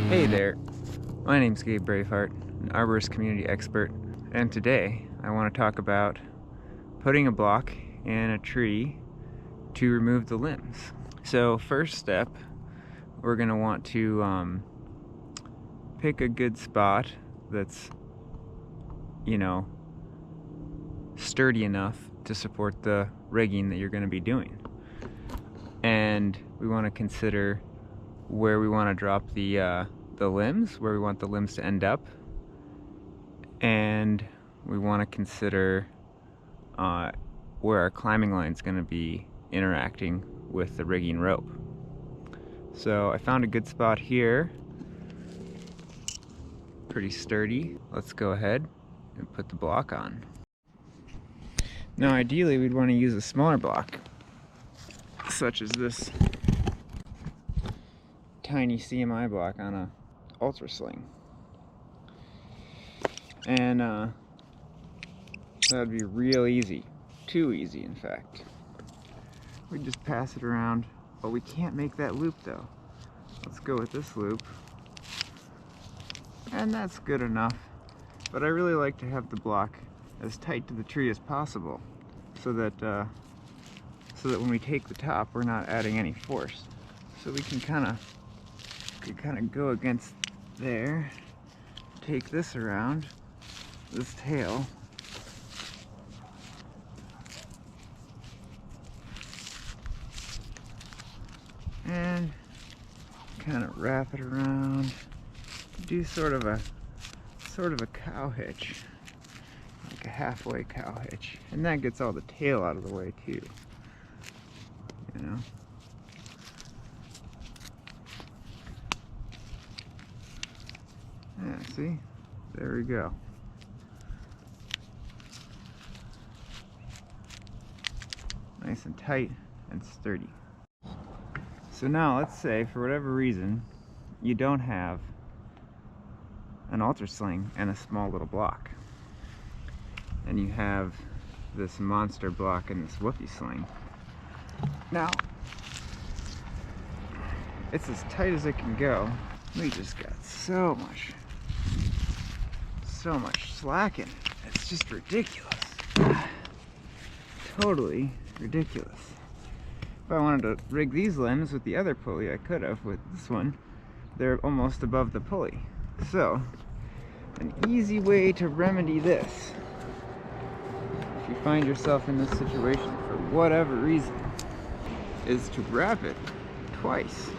Hey there, my name's Gabe Braveheart, an arborist community expert, and today I want to talk about putting a block in a tree to remove the limbs. So first step, we're going to want to pick a good spot that's, sturdy enough to support the rigging that you're going to be doing. And we want to consider where we want to drop the limbs, where we want the limbs to end up, and we want to consider where our climbing line is going to be interacting with the rigging rope. So I found a good spot here, pretty sturdy. Let's go ahead and put the block on. Now ideally we'd want to use a smaller block, such as this tiny CMI block on a ultra sling, and that would be real easy, too easy in fact. We just pass it around, but we can't make that loop though. Let's go with this loop, and that's good enough, but I really like to have the block as tight to the tree as possible, so that when we take the top we're not adding any force. So we can kind of go against there, take this around, this tail, and kind of wrap it around, do sort of a cow hitch, like a halfway cow hitch, and that gets all the tail out of the way too, Yeah, see? There we go. Nice and tight and sturdy. So now let's say for whatever reason you don't have an ultra sling and a small little block, and you have this monster block and this whoopee sling. Now it's as tight as it can go. We just got so much slack in it. It's just ridiculous. Totally ridiculous. If I wanted to rig these limbs with the other pulley, I could have. With this one, they're almost above the pulley. So, an easy way to remedy this, if you find yourself in this situation for whatever reason, is to wrap it twice.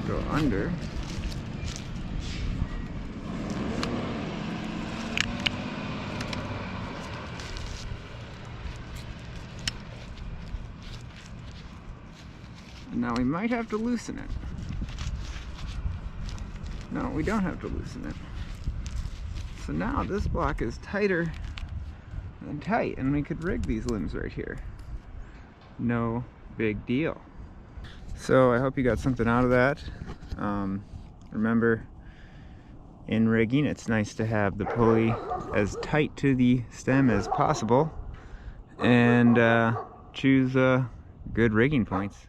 Go under, and now we might have to loosen it. No, we don't have to loosen it. So now this block is tighter than tight, and we could rig these limbs right here. No big deal. So I hope you got something out of that. Remember, in rigging, it's nice to have the pulley as tight to the stem as possible, and choose good rigging points.